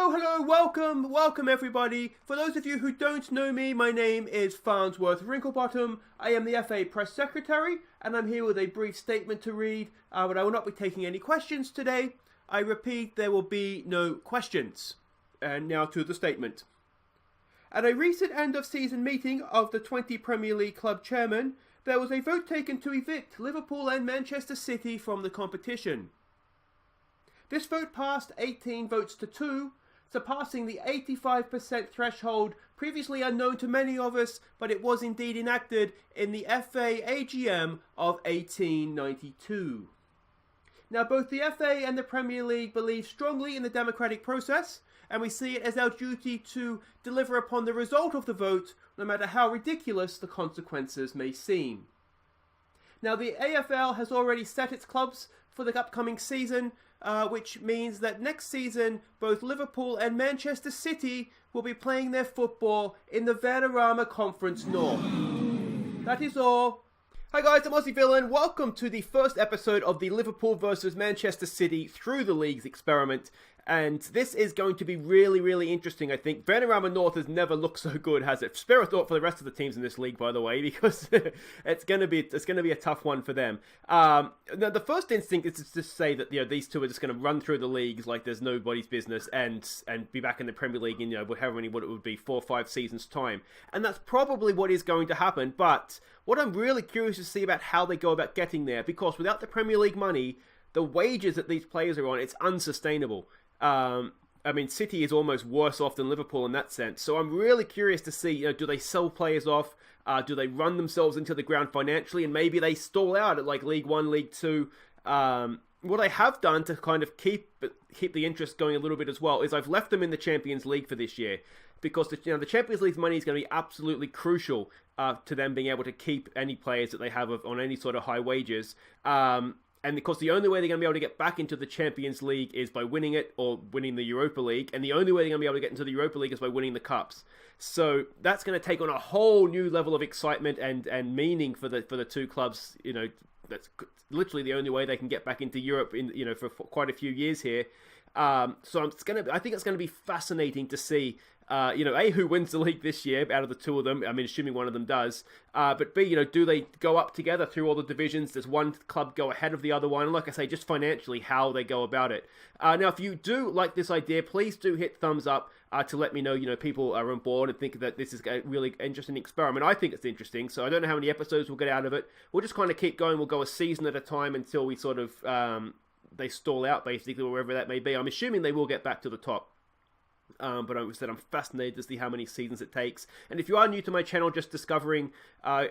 Hello, welcome everybody. For those of you who don't know me, my name is Farnsworth Wrinklebottom. I am the FA Press Secretary, and I'm here with a brief statement to read, but I will not be taking any questions today. I repeat, there will be no questions. And now to the statement. At a recent end-of-season meeting of the 20 Premier League club chairmen, there was a vote taken to evict Liverpool and Manchester City from the competition. This vote passed 18 votes to 2, surpassing the 85% threshold previously unknown to many of us, but it was indeed enacted in the FA AGM of 1892. Now, both the FA and the Premier League believe strongly in the democratic process, and we see it as our duty to deliver upon the result of the vote, no matter how ridiculous the consequences may seem. Now, the AFL has already set its clubs for the upcoming season, which means that next season, both Liverpool and Manchester City will be playing their football in the Vanarama Conference North. That is all. Hi guys, I'm Aussie Villain. Welcome to the first episode of the Liverpool versus Manchester City Through the Leagues experiment. And this is going to be really interesting, I think. Vanarama North has never looked so good, has it? Spare a thought for the rest of the teams in this league, by the way, because it's going to be a tough one for them. Now, the first instinct is to just say that these two are just going to run through the leagues like there's nobody's business and be back in the Premier League in however many what it would be 4 or 5 seasons time, and that's probably what is going to happen. But what I'm really curious to see about how they go about getting there, because without the Premier League money, the wages that these players are on, it's unsustainable. I mean, City is almost worse off than Liverpool in that sense. So I'm really curious to see, do they sell players off? Do they run themselves into the ground financially? And maybe they stall out at like League 1, League 2. What I have done to kind of keep the interest going a little bit as well is I've left them in the Champions League for this year. Because the Champions League's money is going to be absolutely crucial to them being able to keep any players that they have on any sort of high wages. And because the only way they're going to be able to get back into the Champions League is by winning it or winning the Europa League. And the only way they're going to be able to get into the Europa League is by winning the Cups. So that's going to take on a whole new level of excitement and meaning for the two clubs. That's literally the only way they can get back into Europe for quite a few years here. So I think it's going to be fascinating to see, who wins the league this year out of the two of them. I mean, assuming one of them does. But B, do they go up together through all the divisions? Does one club go ahead of the other one? And like I say, just financially, how they go about it. Now, if you do like this idea, please do hit thumbs up to let me know, people are on board and think that this is a really interesting experiment. I think it's interesting, so I don't know how many episodes we'll get out of it. We'll just kind of keep going. We'll go a season at a time until we sort of... they stall out, basically, wherever that may be. I'm assuming they will get back to the top. But I said I'm fascinated to see how many seasons it takes. And if you are new to my channel, just discovering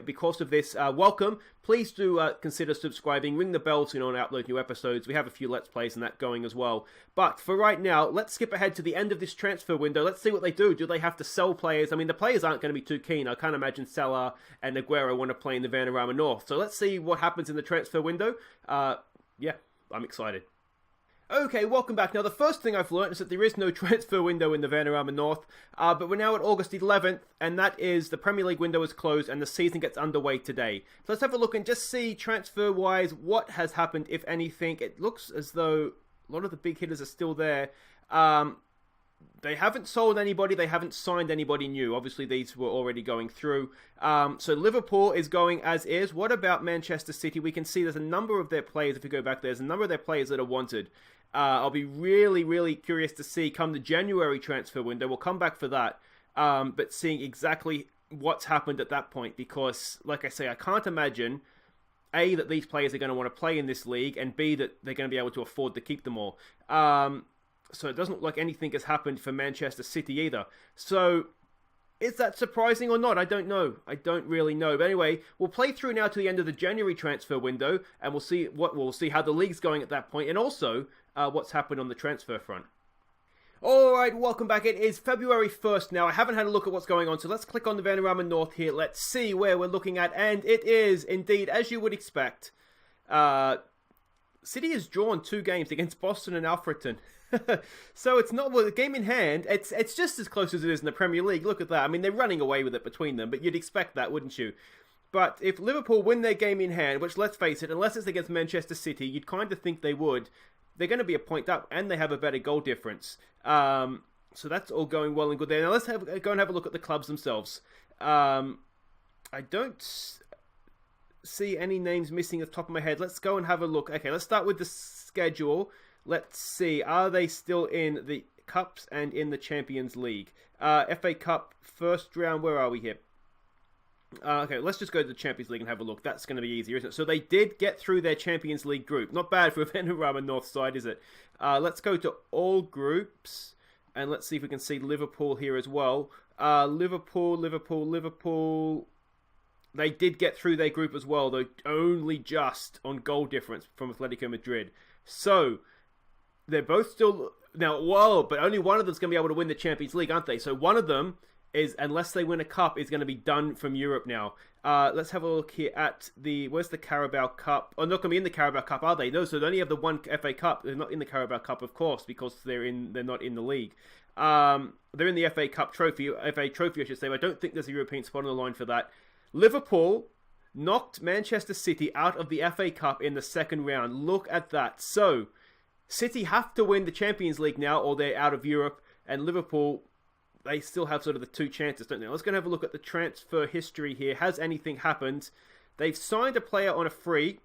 because of this, welcome. Please do consider subscribing. Ring the bell so you don't upload new episodes. We have a few Let's Plays and that going as well. But for right now, let's skip ahead to the end of this transfer window. Let's see what they do. Do they have to sell players? I mean, the players aren't going to be too keen. I can't imagine Salah and Aguero want to play in the Vanarama North. So let's see what happens in the transfer window. Yeah, I'm excited. Okay, welcome back. Now, the first thing I've learned is that there is no transfer window in the Vanarama North, but we're now at August 11th, and that is the Premier League window is closed, and the season gets underway today. So let's have a look and just see, transfer-wise, what has happened, if anything. It looks as though a lot of the big hitters are still there. They haven't sold anybody, they haven't signed anybody new. Obviously, these were already going through. So Liverpool is going as is. What about Manchester City? We can see there's a number of their players, if you go back, there's a number of their players that are wanted. I'll be really curious to see come the January transfer window. We'll come back for that. But seeing exactly what's happened at that point. Because, like I say, I can't imagine, A, that these players are going to want to play in this league, and B, that they're going to be able to afford to keep them all. So it doesn't look like anything has happened for Manchester City either. So is that surprising or not? I don't know. I don't really know. But anyway, we'll play through now to the end of the January transfer window, and we'll see how the league's going at that point, and also what's happened on the transfer front. Alright, welcome back. It is February 1st now. I haven't had a look at what's going on, so let's click on the Vanarama North here. Let's see where we're looking at, and it is indeed, as you would expect, City has drawn 2 games against Boston and Alfreton. So it's not, well, a game in hand, it's just as close as it is in the Premier League. Look at that. I mean, they're running away with it between them, but you'd expect that, wouldn't you? But if Liverpool win their game in hand, which, let's face it, unless it's against Manchester City, you'd kind of think they would, they're going to be a point up, and they have a better goal difference. So that's all going well and good there. Now let's go and have a look at the clubs themselves. I don't see any names missing at the top of my head. Let's go and have a look. Okay, let's start with the schedule. Let's see. Are they still in the Cups and in the Champions League? FA Cup first round. Where are we here? Okay, let's just go to the Champions League and have a look. That's going to be easier, isn't it? So they did get through their Champions League group. Not bad for a Vanarama North side, is it? Let's go to all groups. And let's see if we can see Liverpool here as well. Liverpool. They did get through their group as well, though only just on goal difference from Atletico Madrid. So, they're both still... Now, whoa, but only one of them's going to be able to win the Champions League, aren't they? So one of them is, unless they win a cup, is going to be done from Europe now. Let's have a look here at the... Where's the Carabao Cup? Oh, not going to be in the Carabao Cup, are they? No, so they only have the one FA Cup. They're not in the Carabao Cup, of course, because they're not in the league. They're in the FA Cup trophy, FA Trophy, I should say. But I don't think there's a European spot on the line for that. Liverpool knocked Manchester City out of the FA Cup in the second round. Look at that. So, City have to win the Champions League now, or they're out of Europe. And Liverpool, they still have sort of the two chances, don't they? Let's go and have a look at the transfer history here. Has anything happened? They've signed a player on a free,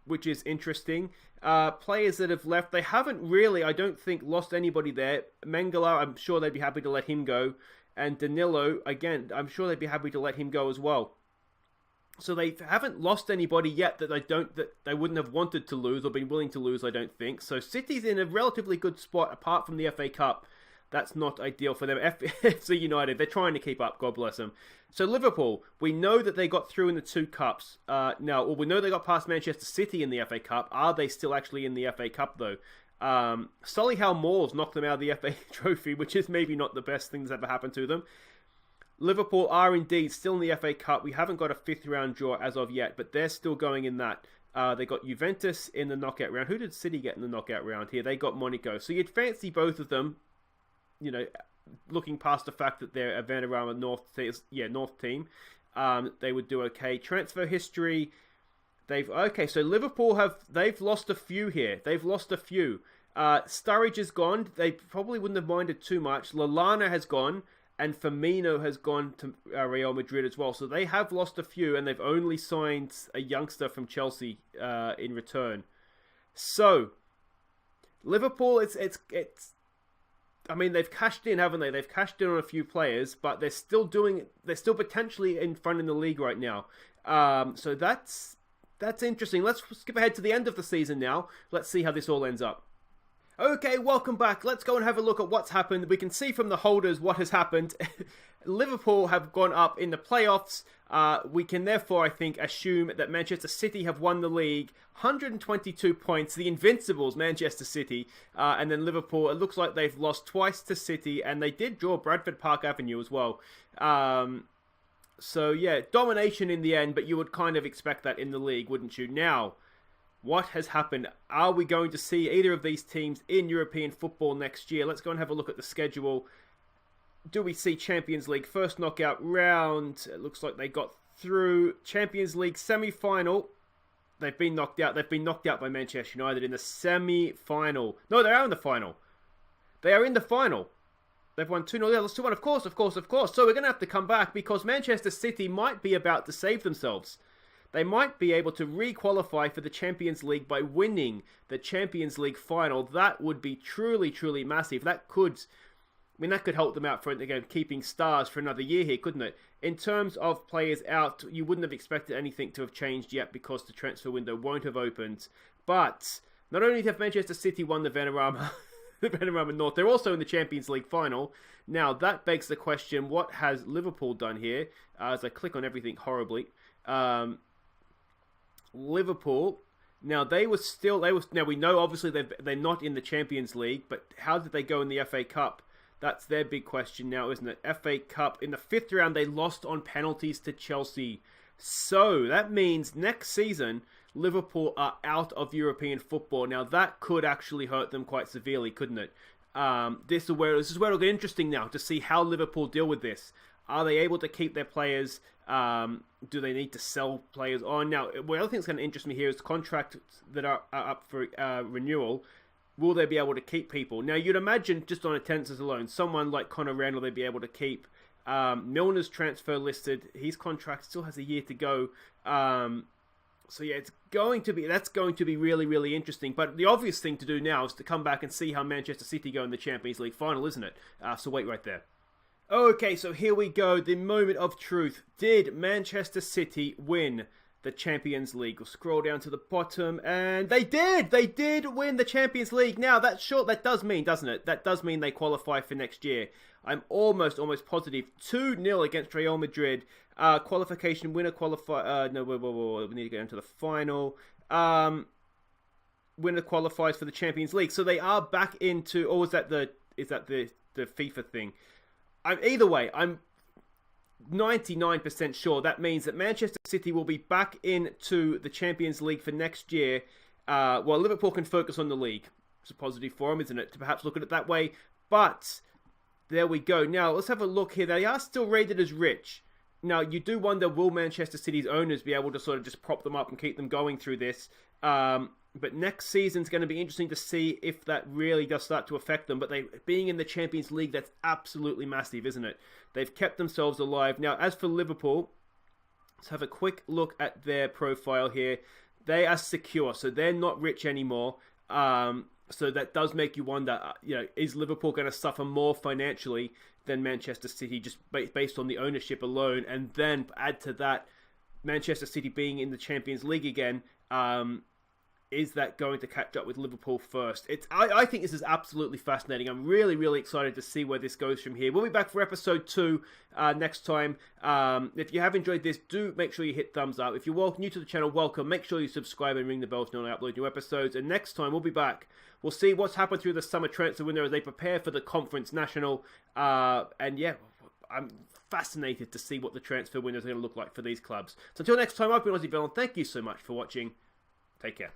which is interesting. Players that have left, they haven't really, I don't think, lost anybody there. Mangala, I'm sure they'd be happy to let him go. And Danilo, again, I'm sure they'd be happy to let him go as well. So they haven't lost anybody yet that they wouldn't have wanted to lose or been willing to lose, I don't think. So City's in a relatively good spot apart from the FA Cup. That's not ideal for them. FC United, they're trying to keep up, God bless them. So Liverpool, we know that they got through in the two cups. We know they got past Manchester City in the FA Cup. Are they still actually in the FA Cup though? Solihull Moors knocked them out of the FA Trophy, which is maybe not the best thing that's ever happened to them. Liverpool are indeed still in the FA Cup. We haven't got a fifth round draw as of yet, but they're still going in that. They got Juventus in the knockout round. Who did City get in the knockout round here? They got Monaco. So you'd fancy both of them, looking past the fact that they're a Vanarama North team. They would do okay. Transfer history, so Liverpool they've lost a few here. They've lost a few. Sturridge is gone. They probably wouldn't have minded too much. Lallana has gone. And Firmino has gone to Real Madrid as well. So they have lost a few, and they've only signed a youngster from Chelsea in return. So, Liverpool, I mean, they've cashed in, haven't they? They've cashed in on a few players, but they're still potentially in front in the league right now. So that's interesting. Let's skip ahead to the end of the season now. Let's see how this all ends up. Okay, welcome back. Let's go and have a look at what's happened. We can see from the holders what has happened. Liverpool have gone up in the playoffs. We can therefore, I think, assume that Manchester City have won the league. 122 points. The Invincibles, Manchester City. And then Liverpool, it looks like they've lost twice to City. And they did draw Bradford Park Avenue as well. So, yeah, domination in the end. But you would kind of expect that in the league, wouldn't you? Now, what has happened? Are we going to see either of these teams in European football next year? Let's go and have a look at the schedule. Do we see Champions League first knockout round? It looks like they got through. Champions League semi-final. They've been knocked out. They've been knocked out by Manchester United in the semi-final. No, they are in the final. They are in the final. They've won 2-0. Yeah, let's 2-1. Of course. So we're going to have to come back because Manchester City might be about to save themselves. They might be able to re-qualify for the Champions League by winning the Champions League final. That would be truly, truly massive. That could help them out for, again, keeping stars for another year here, couldn't it? In terms of players out, you wouldn't have expected anything to have changed yet because the transfer window won't have opened. But not only have Manchester City won the Vanarama North, they're also in the Champions League final. Now, that begs the question, what has Liverpool done here? As I click on everything horribly. Liverpool, now we know obviously they're not in the Champions League, but how did they go in the FA Cup? That's their big question now, isn't it? FA Cup, in the fifth round, they lost on penalties to Chelsea. So, that means next season, Liverpool are out of European football. Now, that could actually hurt them quite severely, couldn't it? This is where it'll get interesting now, to see how Liverpool deal with this. Are they able to keep their players? Do they need to sell players on? Now, the other thing that's going to interest me here is contracts that are up for renewal. will they be able to keep people? Now, you'd imagine just on attendances alone, someone like Connor Randall, they'd be able to keep. Milner's transfer listed. His contract still has a year to go. So yeah, that's going to be really, really interesting. But the obvious thing to do now is to come back and see how Manchester City go in the Champions League final, isn't it? So wait right there. Okay, so here we go. The moment of truth. Did Manchester City win the Champions League? We'll scroll down to the bottom, and they did! They did win the Champions League. Now, that's short. That does mean, doesn't it? That does mean they qualify for next year. I'm almost positive. 2-0 against Real Madrid. Qualification winner qualify. No, whoa. We need to go into the final. Winner qualifies for the Champions League. So they are back into. Or is that the FIFA thing? Either way, I'm 99% sure that means that Manchester City will be back into the Champions League for next year. Well, Liverpool can focus on the league. It's a positive for them, isn't it? To perhaps look at it that way. But there we go. Now, let's have a look here. They are still rated as rich. Now, you do wonder, will Manchester City's owners be able to sort of just prop them up and keep them going through this? But next season's going to be interesting to see if that really does start to affect them. But they being in the Champions League, that's absolutely massive, isn't it? They've kept themselves alive. Now, as for Liverpool, let's have a quick look at their profile here. They are secure, so they're not rich anymore. So that does make you wonder, is Liverpool going to suffer more financially than Manchester City just based on the ownership alone? And then add to that, Manchester City being in the Champions League again, is that going to catch up with Liverpool first? I think this is absolutely fascinating. I'm really, really excited to see where this goes from here. We'll be back for episode 2 next time. If you have enjoyed this, do make sure you hit thumbs up. If you're new to the channel, welcome. Make sure you subscribe and ring the bell to know when I upload new episodes. And next time, we'll be back. We'll see what's happened through the summer transfer window as they prepare for the Conference National. And yeah, I'm fascinated to see what the transfer window is going to look like for these clubs. So until next time, I've been Aussie Bell, and thank you so much for watching. Take care.